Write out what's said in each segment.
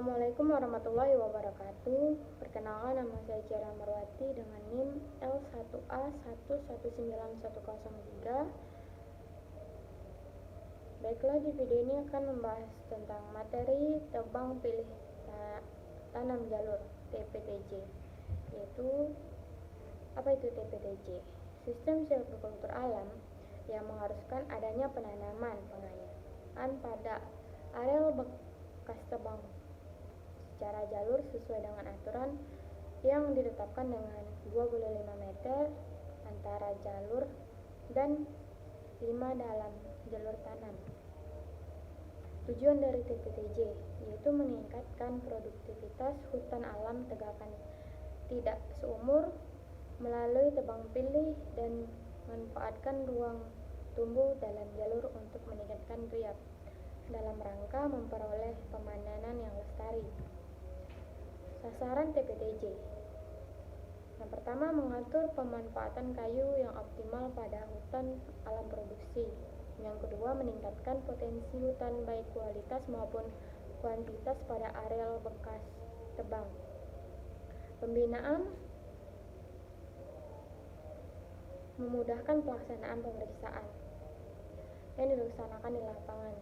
Assalamualaikum warahmatullahi wabarakatuh. Perkenalkan, nama saya Ciara Marwati dengan NIM L1A119103. Baiklah, di video ini akan membahas tentang materi tebang pilih tanam jalur TPTJ, yaitu apa itu TPTJ? Sistem silvikultur alam yang mengharuskan adanya penanaman pengayaan pada areal bekas tebang secara jalur sesuai dengan aturan yang ditetapkan dengan 25 meter antara jalur dan 5 dalam jalur tanam. Tujuan dari TPTJ yaitu meningkatkan produktivitas hutan alam tegakan tidak seumur melalui tebang pilih dan memanfaatkan ruang tumbuh dalam jalur untuk meningkatkan riap dalam rangka memperoleh pemanenan yang lestari. Sasaran TPTJ. Yang pertama, mengatur pemanfaatan kayu yang optimal pada hutan alam produksi. Yang kedua, meningkatkan potensi hutan baik kualitas maupun kuantitas pada areal bekas tebang. Pembinaan memudahkan pelaksanaan pemeriksaan yang dilaksanakan di lapangan.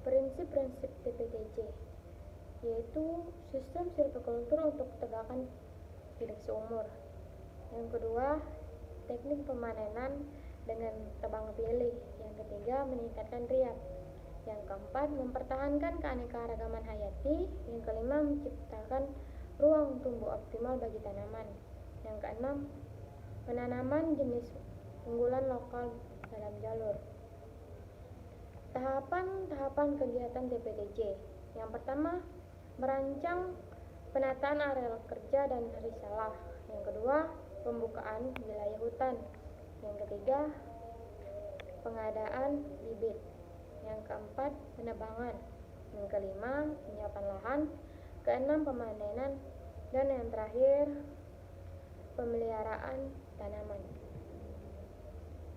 Prinsip-prinsip TPTJ yaitu sistem silvikultur untuk tegakan tidak seumur. Yang kedua, teknik pemanenan dengan tebang pilih. Yang ketiga, meningkatkan riap. Yang keempat, mempertahankan keanekaragaman hayati. Yang kelima, menciptakan ruang tumbuh optimal bagi tanaman. Yang keenam, penanaman jenis unggulan lokal dalam jalur. Tahapan kegiatan TPTJ. Yang pertama, merancang penataan areal kerja dan risalah. Yang kedua, pembukaan wilayah hutan. Yang ketiga, pengadaan bibit. Yang keempat, penebangan. Yang kelima, penyiapan lahan. Keenam, pemanenan. Dan yang terakhir, pemeliharaan tanaman.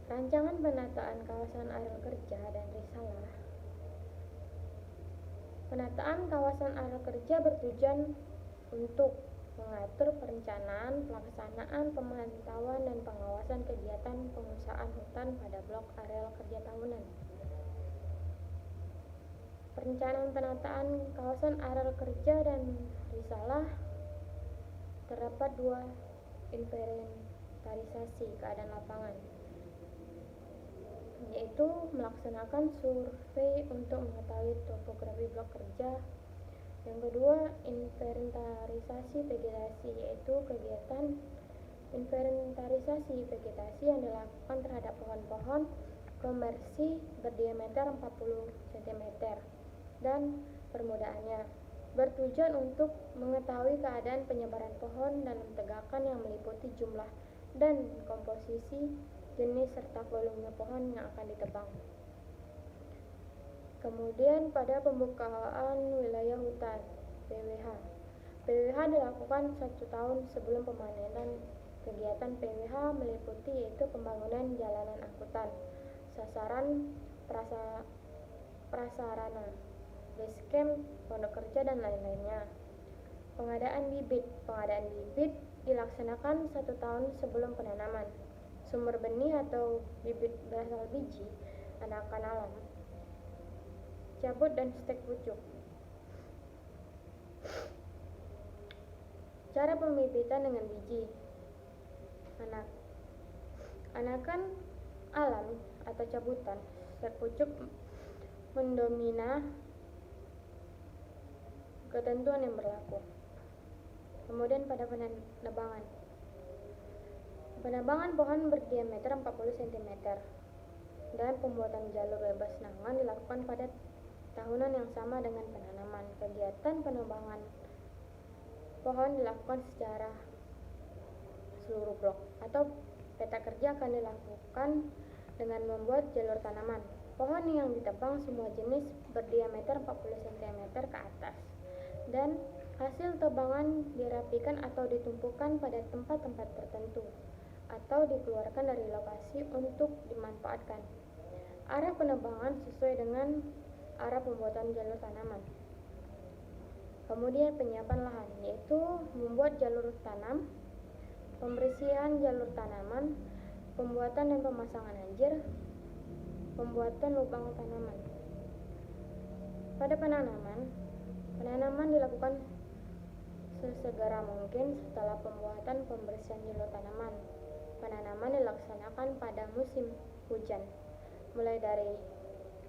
Rancangan penataan kawasan areal kerja dan risalah. Penataan kawasan areal kerja bertujuan untuk mengatur perencanaan, pelaksanaan, pemantauan, dan pengawasan kegiatan pengusahaan hutan pada blok areal kerja tahunan. Perencanaan penataan kawasan areal kerja dan risalah terdapat dua inventarisasi keadaan lapangan, yaitu melaksanakan survei untuk mengetahui topografi blok kerja. Yang kedua, inventarisasi vegetasi, yaitu kegiatan inventarisasi vegetasi yang dilakukan terhadap pohon-pohon komersi berdiameter 40 cm dan permudaannya, bertujuan untuk mengetahui keadaan penyebaran pohon dalam tegakan yang meliputi jumlah dan komposisi jenis serta volume pohon yang akan ditebang. Kemudian pada pembukaan wilayah hutan (PWH). PWH dilakukan 1 tahun sebelum pemanenan. Kegiatan PWH meliputi yaitu pembangunan jalanan angkutan, sasaran prasarana, base camp, pondok kerja, dan lain-lainnya. Pengadaan bibit. Pengadaan bibit dilaksanakan 1 tahun sebelum penanaman. Sumber benih atau bibit berasal biji anakan alam, cabut dan stek pucuk. Cara pembibitan dengan biji. Anakan alam atau cabutan, stek pucuk mendomina ketentuan yang berlaku. Kemudian pada penebangan. Penebangan pohon berdiameter 40 cm dan pembuatan jalur bebas nangan dilakukan pada tahunan yang sama dengan penanaman. Kegiatan penebangan pohon dilakukan secara seluruh blok atau peta kerja akan dilakukan dengan membuat jalur tanaman. Pohon yang ditebang semua jenis berdiameter 40 cm ke atas, dan hasil tebangan dirapikan atau ditumpukan pada tempat-tempat tertentu atau dikeluarkan dari lokasi untuk dimanfaatkan. Arah penebangan sesuai dengan arah pembuatan jalur tanaman. Kemudian penyiapan lahan, yaitu membuat jalur tanam, pembersihan jalur tanaman, pembuatan dan pemasangan anjir, pembuatan lubang tanaman. Pada penanaman dilakukan sesegera mungkin setelah pembuatan pembersihan jalur tanaman. Penanaman dilaksanakan pada musim hujan, mulai dari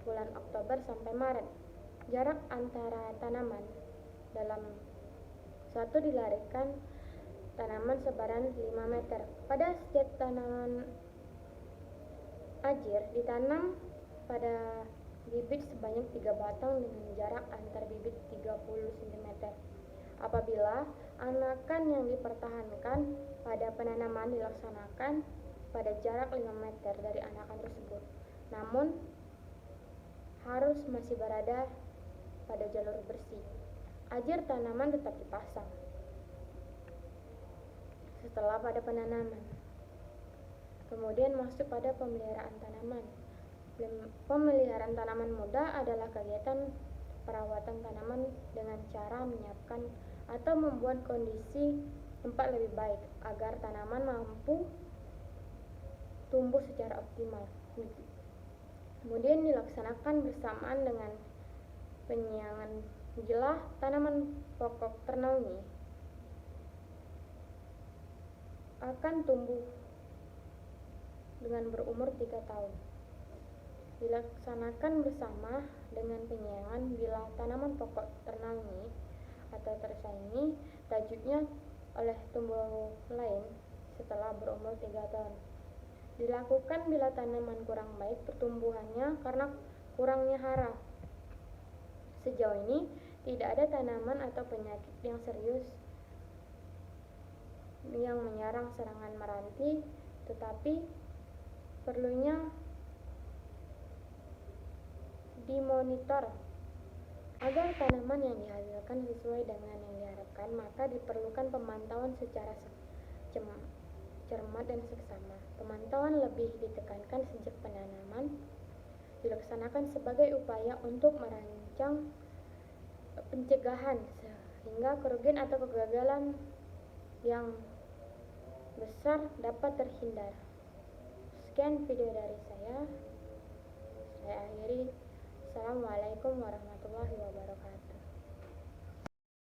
bulan Oktober sampai Maret. Jarak antara tanaman dalam satu dilarikan tanaman sebaran 5 meter. Pada setiap tanaman anjir ditanam pada bibit sebanyak 3 batang dengan jarak antar bibit 30 cm. Apabila anakan yang dipertahankan pada penanaman dilaksanakan pada jarak 5 meter dari anakan tersebut, namun harus masih berada pada jalur bersih, anjir tanaman tetap dipasang. Setelah pada penanaman, kemudian masuk pada pemeliharaan tanaman. Pemeliharaan tanaman muda adalah kegiatan perawatan tanaman dengan cara menyiapkan atau membuat kondisi tempat lebih baik agar tanaman mampu tumbuh secara optimal. Kemudian dilaksanakan bersamaan dengan penyiangan. Bila tanaman pokok ternaungi akan tumbuh dengan berumur 3 tahun. Dilaksanakan bersama dengan penyiangan bila tanaman pokok ternaungi atau tersaingi tajuknya oleh tumbuh lain setelah berumur 3 tahun. Dilakukan bila tanaman kurang baik pertumbuhannya karena kurangnya hara. Sejauh ini tidak ada tanaman atau penyakit yang serius yang menyerang serangan meranti, tetapi perlunya dimonitor agar tanaman yang dihasilkan sesuai dengan yang diharapkan, maka diperlukan pemantauan secara cermat dan seksama. Pemantauan lebih ditekankan sejak penanaman dilaksanakan sebagai upaya untuk merancang pencegahan sehingga kerugian atau kegagalan yang besar dapat terhindar. Sekian video dari saya akhiri. Assalamualaikum warahmatullahi wabarakatuh.